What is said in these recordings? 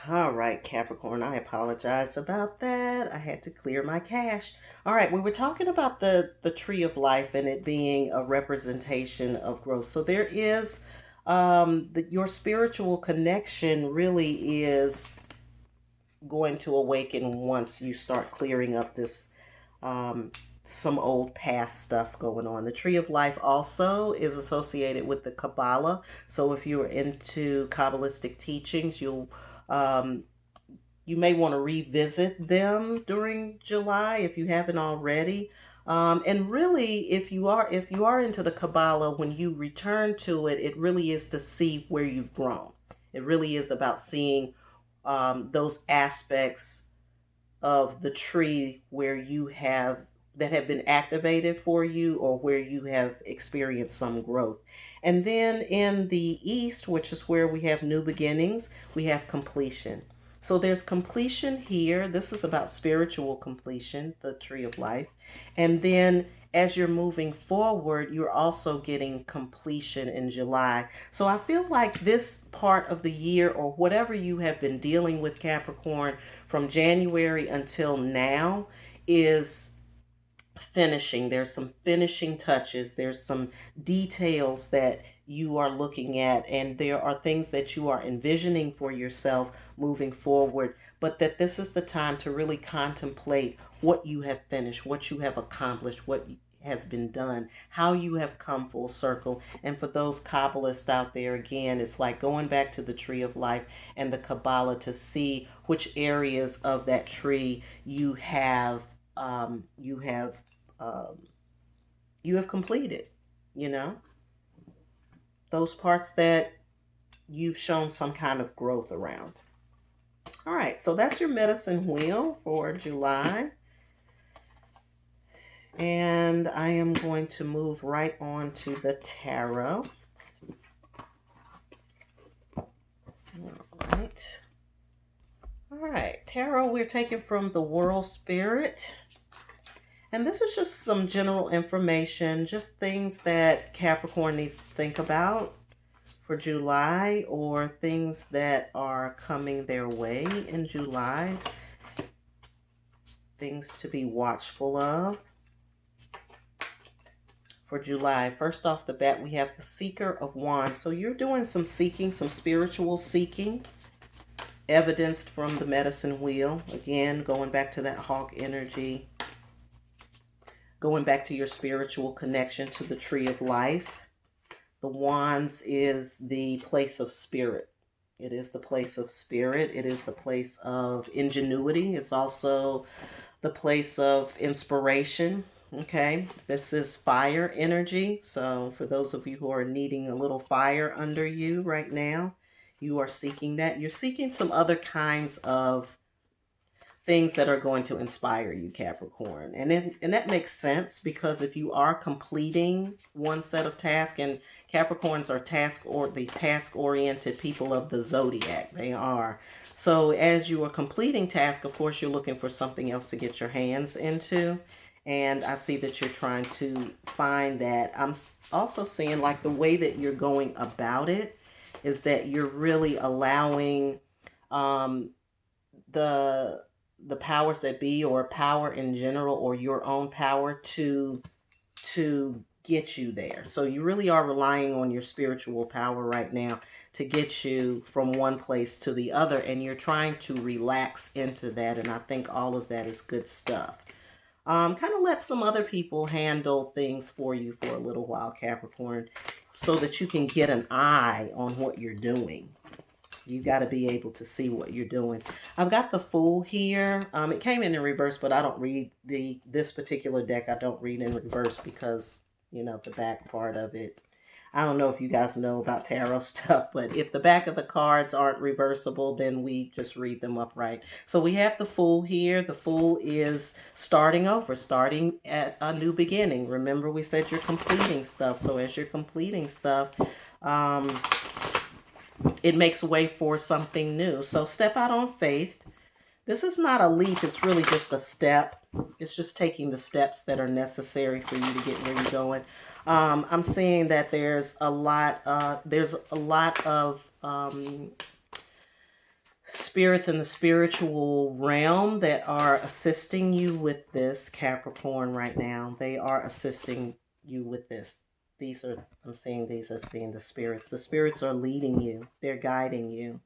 All right, Capricorn, I apologize about that. I had to clear my cache. All right, we were talking about the tree of life and it being a representation of growth. So there is your spiritual connection really is going to awaken once you start clearing up this um, some old past stuff going on. The tree of life also is associated with the Kabbalah. So if you're into Kabbalistic teachings, um, you may want to revisit them during July if you haven't already. And really, if you are into the Kabbalah, when you return to it, it really is to see where you've grown. It really is about seeing those aspects of the tree where you have that have been activated for you or where you have experienced some growth. And then in the east, which is where we have new beginnings, we have completion. So there's completion here. This is about spiritual completion, the tree of life. And then as you're moving forward, you're also getting completion in July. So I feel like this part of the year, or whatever you have been dealing with, Capricorn, from January until now, is finishing. There's some finishing touches. There's some details that you are looking at, and there are things that you are envisioning for yourself moving forward. But that this is the time to really contemplate what you have finished, what you have accomplished, what has been done, how you have come full circle. And for those Kabbalists out there, again, it's like going back to the tree of life and the Kabbalah to see which areas of that tree um, you have um, you have completed, you know, those parts that you've shown some kind of growth around. All right, so that's your medicine wheel for July. And I am going to move right on to the tarot. All right, tarot we're taking from the World Spirit. And this is just some general information, just things that Capricorn needs to think about for July, or things that are coming their way in July, things to be watchful of for July. First off the bat, we have the Seeker of Wands. So you're doing some seeking, some spiritual seeking, evidenced from the medicine wheel. Again, going back to that hawk energy, going back to your spiritual connection to the tree of life. The wands is the place of spirit. It is the place of spirit. It is the place of ingenuity. It's also the place of inspiration. Okay, this is fire energy. So for those of you who are needing a little fire under you right now, you are seeking that. You're seeking some other kinds of things that are going to inspire you, Capricorn. And that makes sense, because if you are completing one set of tasks, and Capricorns are the task oriented people of the zodiac. They are. So as you are completing tasks, of course, you're looking for something else to get your hands into. And I see that you're trying to find that. I'm also seeing like the way that you're going about it is that you're really allowing um, the powers that be, or power in general, or your own power to get you there. So you really are relying on your spiritual power right now to get you from one place to the other, and you're trying to relax into that. And I think all of that is good stuff. Kind of let some other people handle things for you for a little while, Capricorn, so that you can get an eye on what you're doing. You got to be able to see what you're doing. I've got the Fool here. It came in reverse, but I don't read this particular deck. I don't read in reverse because, you know, the back part of it. I don't know if you guys know about tarot stuff, but if the back of the cards aren't reversible, then we just read them upright. So we have the Fool here. The Fool is starting over, starting at a new beginning. Remember, we said you're completing stuff. So as you're completing stuff, it makes way for something new. So step out on faith. This is not a leap. It's really just a step. It's just taking the steps that are necessary for you to get where you're going. I'm seeing that there's a lot of spirits in the spiritual realm that are assisting you with this, Capricorn, right now. They are assisting you with this. These are, I'm seeing these as being the spirits. The spirits are leading you. They're guiding you.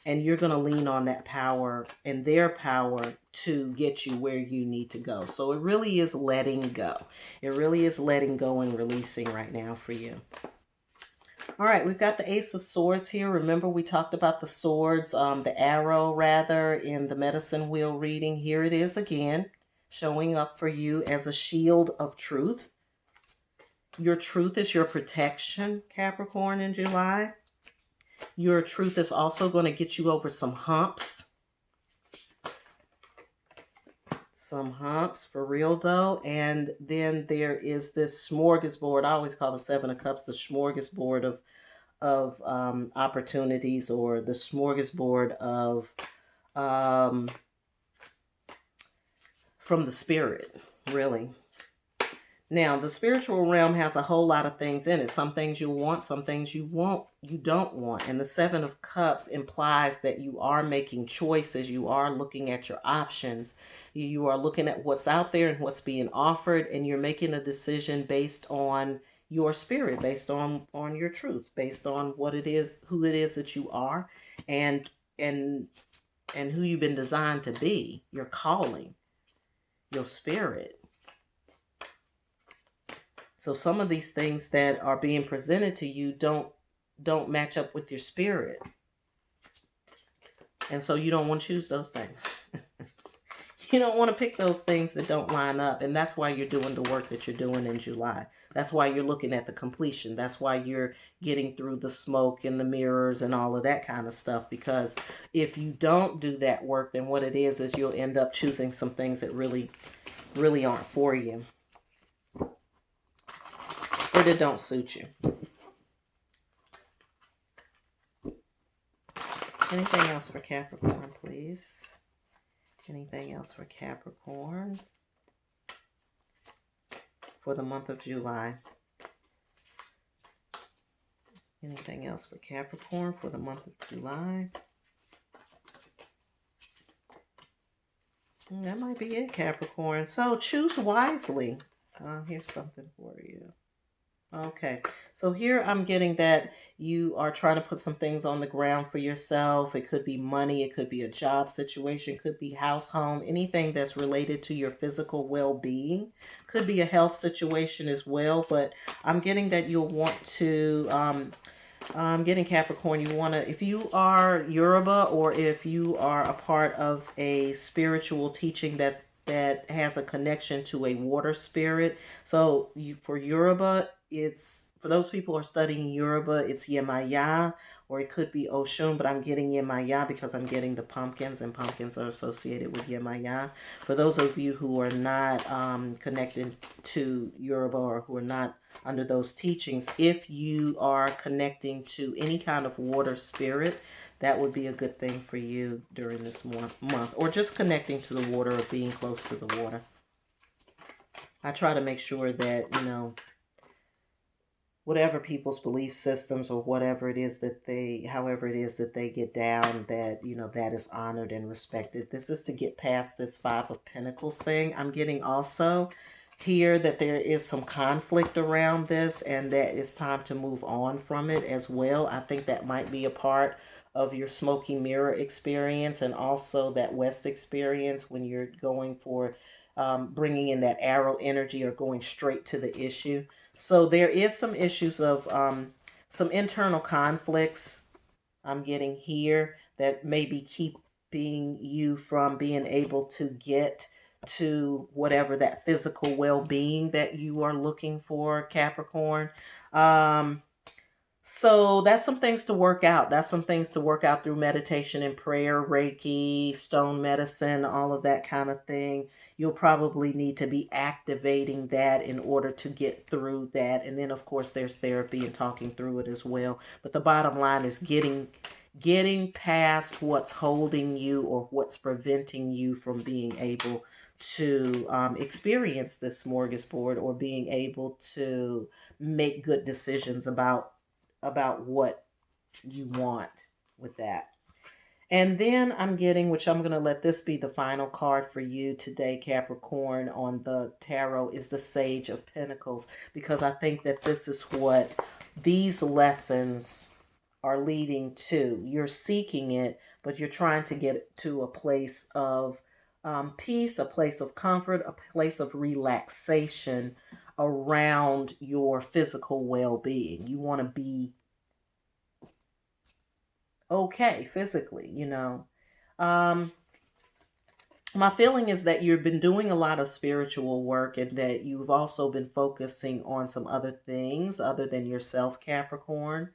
And you're going to lean on that power and their power to get you where you need to go. So it really is letting go. It really is letting go and releasing right now for you. All right, we've got the Ace of Swords here. Remember, we talked about the swords, the arrow rather, in the medicine wheel reading. Here it is again, showing up for you as a shield of truth. Your truth is your protection, Capricorn, in July. Your truth is also going to get you over some humps. Some humps, for real though. And then there is this smorgasbord. I always call the Seven of Cups the smorgasbord of opportunities, or the smorgasbord of from the spirit, really. Now, the spiritual realm has a whole lot of things in it. Some things you want, some things you don't want. And the Seven of Cups implies that you are making choices. You are looking at your options. You are looking at what's out there and what's being offered, and you're making a decision based on your spirit, based on your truth, based on what it is, who it is that you are, and who you've been designed to be, your calling, your spirit. So some of these things that are being presented to you don't match up with your spirit. And so you don't want to choose those things. You don't want to pick those things that don't line up. And that's why you're doing the work that you're doing in July. That's why you're looking at the completion. That's why you're getting through the smoke and the mirrors and all of that kind of stuff. Because if you don't do that work, then what it is you'll end up choosing some things that really, really aren't for you, or that don't suit you. Anything else for Capricorn, please? Anything else for Capricorn for the month of July? Anything else for Capricorn for the month of July? That might be it, Capricorn. So choose wisely. Here's something for you. Okay, so here I'm getting that you are trying to put some things on the ground for yourself. It could be money, it could be a job situation, could be house, home, anything that's related to your physical well-being. Could be a health situation as well, but I'm getting that you'll want to, I'm getting Capricorn, you want to, if you are Yoruba, or if you are a part of a spiritual teaching that has a connection to a water spirit. So for Yoruba, it's, for those people who are studying Yoruba, it's Yemaya, or it could be Oshun, but I'm getting Yemaya because I'm getting the pumpkins, and pumpkins are associated with Yemaya. For those of you who are not connected to Yoruba, or who are not under those teachings, if you are connecting to any kind of water spirit, that would be a good thing for you during this month, or just connecting to the water, or being close to the water. I try to make sure that, whatever people's belief systems, or whatever it is that however it is that they get down, that, that is honored and respected. This is to get past this Five of Pentacles thing. I'm getting also here that there is some conflict around this, and that it's time to move on from it as well. I think that might be a part of your smoky mirror experience, and also that West experience when you're going for bringing in that arrow energy, or going straight to the issue. So there is some issues of some internal conflicts I'm getting here that maybe keeping you from being able to get to whatever that physical well-being that you are looking for, Capricorn. So that's some things to work out. That's some things to work out through meditation and prayer, Reiki, stone medicine, all of that kind of thing. You'll probably need to be activating that in order to get through that. And then, of course, there's therapy and talking through it as well. But the bottom line is getting past what's holding you, or what's preventing you from being able to experience this smorgasbord, or being able to make good decisions about what you want with that. And then I'm getting, which I'm going to let this be the final card for you today, Capricorn, on the tarot, is the Sage of Pentacles, because I think that this is what these lessons are leading to. You're seeking it, but you're trying to get to a place of peace, a place of comfort, a place of relaxation around your physical well-being. You want to be okay physically, you know. Um, my feeling is that you've been doing a lot of spiritual work and that you've also been focusing on some other things other than yourself, Capricorn,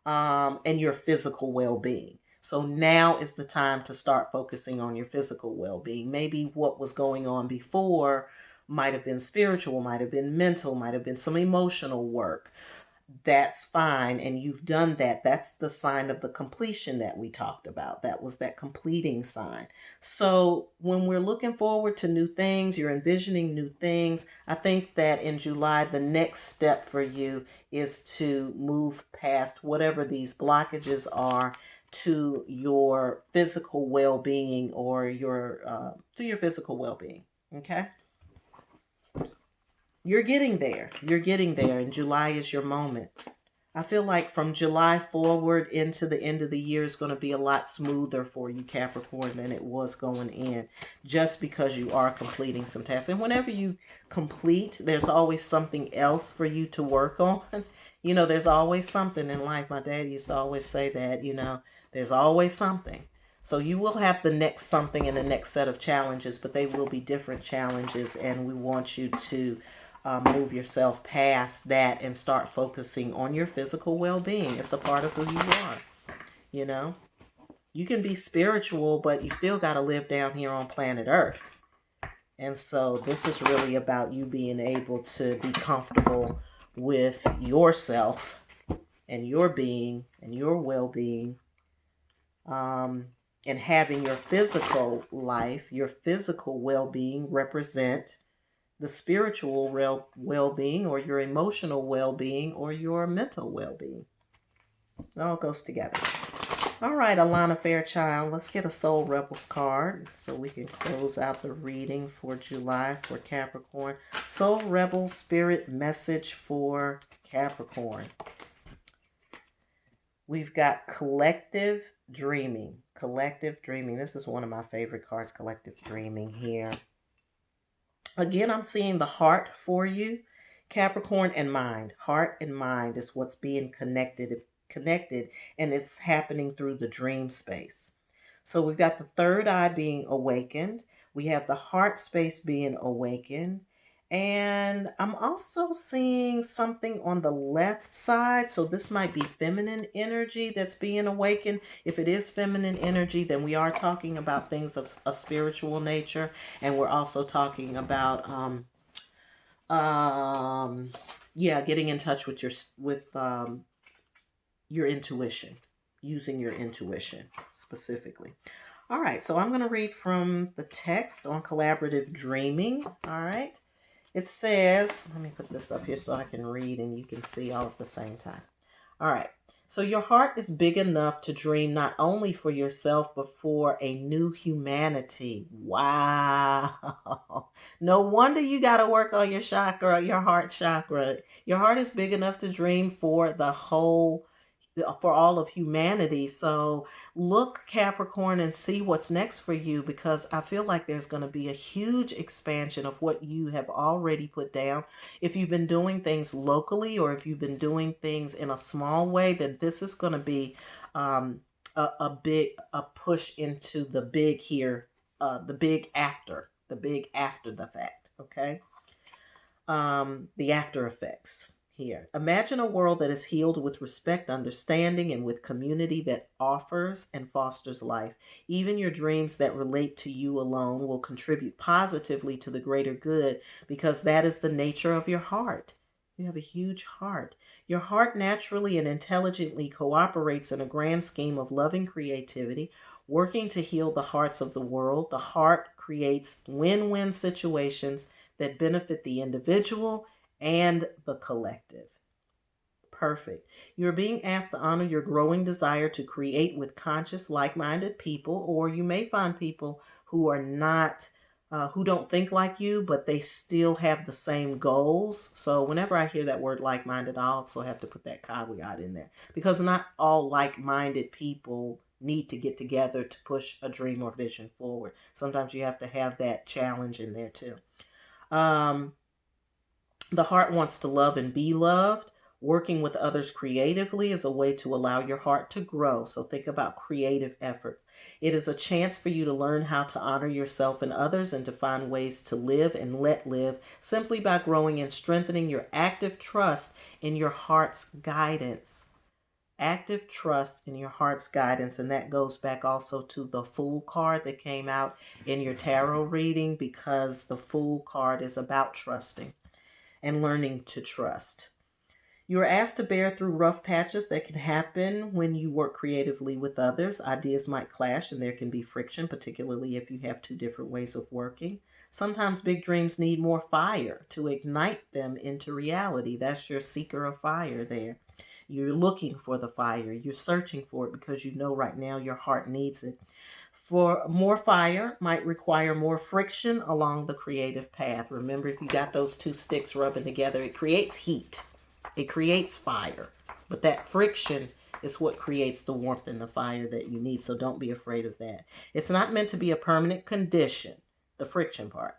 and your physical well being. So now is the time to start focusing on your physical well being. Maybe what was going on before might have been spiritual, might have been mental, might have been some emotional work. That's fine. And you've done that. That's the sign of the completion that we talked about. That was that completing sign. So when we're looking forward to new things, you're envisioning new things. I think that in July, the next step for you is to move past whatever these blockages are to your physical well-being or your to your physical well-being. Okay. You're getting there. You're getting there, and July is your moment. I feel like from July forward into the end of the year is going to be a lot smoother for you, Capricorn, than it was going in, just because you are completing some tasks. And whenever you complete, there's always something else for you to work on. You know, there's always something in life. My dad used to always say that, you know, there's always something. So you will have the next something in the next set of challenges, but they will be different challenges, and we want you to move yourself past that and start focusing on your physical well-being. It's a part of who you are. You know, you can be spiritual, but you still got to live down here on planet Earth. And so this is really about you being able to be comfortable with yourself and your being and your well-being, and having your physical life, your physical well-being represent the spiritual well-being or your emotional well-being or your mental well-being. It all goes together. All right, Alana Fairchild, let's get a Soul Rebels card so we can close out the reading for July for Capricorn. Soul Rebel Spirit Message for Capricorn. We've got Collective Dreaming. Collective Dreaming. This is one of my favorite cards, Collective Dreaming here. Again, I'm seeing the heart for you, Capricorn, and mind. Heart and mind is what's being connected, and it's happening through the dream space. So we've got the third eye being awakened. We have the heart space being awakened. And I'm also seeing something on the left side. So this might be feminine energy that's being awakened. If it is feminine energy, then we are talking about things of a spiritual nature. And we're also talking about, getting in touch with your intuition, using your intuition specifically. All right, so I'm going to read from the text on collaborative dreaming. All right. It says, let me put this up here so I can read and you can see all at the same time. All right. So your heart is big enough to dream not only for yourself, but for a new humanity. Wow. No wonder you got to work on your chakra, your heart chakra. Your heart is big enough to dream for for all of humanity. So look, Capricorn, and see what's next for you, because I feel like there's going to be a huge expansion of what you have already put down. If you've been doing things locally or if you've been doing things in a small way, then this is going to be a push into the big here, the big after the fact. Okay. The after effects here. Imagine a world that is healed with respect, understanding, and with community that offers and fosters life. Even your dreams that relate to you alone will contribute positively to the greater good, because that is the nature of your heart. You have a huge heart. Your heart naturally and intelligently cooperates in a grand scheme of loving creativity, working to heal the hearts of the world. The heart creates win-win situations that benefit the individual and the collective. Perfect. You're being asked to honor your growing desire to create with conscious, like-minded people, or you may find people who are not, who don't think like you, but they still have the same goals. So whenever I hear that word like-minded, I also have to put that caveat in there because not all like-minded people need to get together to push a dream or vision forward. Sometimes you have to have that challenge in there too. Um, the heart wants to love and be loved. Working with others creatively is a way to allow your heart to grow. So think about creative efforts. It is a chance for you to learn how to honor yourself and others and to find ways to live and let live simply by growing and strengthening your active trust in your heart's guidance. Active trust in your heart's guidance. And that goes back also to the Fool card that came out in your tarot reading because the Fool card is about trusting and learning to trust. You are asked to bear through rough patches that can happen when you work creatively with others. Ideas might clash and there can be friction, particularly if you have two different ways of working. Sometimes big dreams need more fire to ignite them into reality. That's your seeker of fire there. You're looking for the fire. You're searching for it because you know right now your heart needs it. For more fire might require more friction along the creative path. Remember, if you got those two sticks rubbing together, it creates heat. It creates fire. But that friction is what creates the warmth and the fire that you need. So don't be afraid of that. It's not meant to be a permanent condition, the friction part.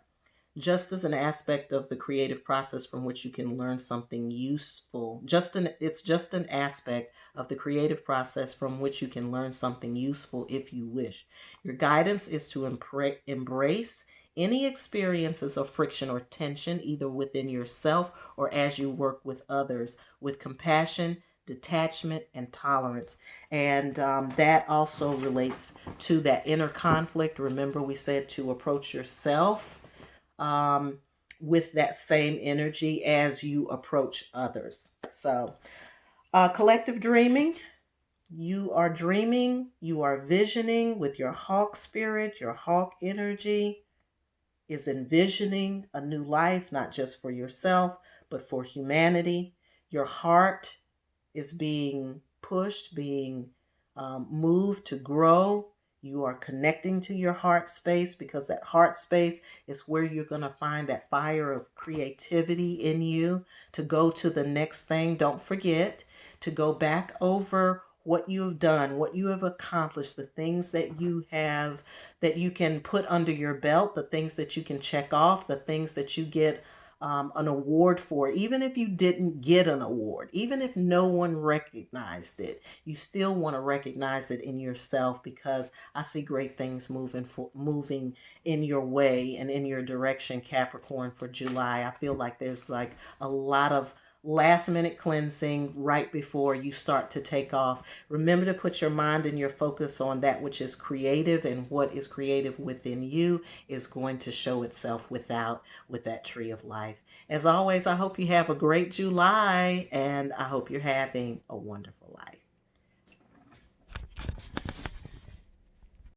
Just as an aspect of the creative process from which you can learn something useful. It's just an aspect of the creative process from which you can learn something useful if you wish. Your guidance is to embrace any experiences of friction or tension, either within yourself or as you work with others, with compassion, detachment, and tolerance. And that also relates to that inner conflict. Remember, we said to approach yourself with that same energy as you approach others. So, collective dreaming. You are dreaming, you are visioning with your hawk spirit, your hawk energy is envisioning a new life, not just for yourself, but for humanity. Your heart is being pushed, being moved to grow. You are connecting to your heart space because that heart space is where you're going to find that fire of creativity in you to go to the next thing. Don't forget to go back over what you have done, what you have accomplished, the things that you have that you can put under your belt, the things that you can check off, the things that you get an award for. Even if you didn't get an award, even if no one recognized it, you still want to recognize it in yourself because I see great things moving in your way and in your direction, Capricorn, for July. I feel like there's like a lot of last minute cleansing right before you start to take off. Remember to put your mind and your focus on that which is creative, and what is creative within you is going to show itself with that tree of life. As always, I hope you have a great July and I hope you're having a wonderful life.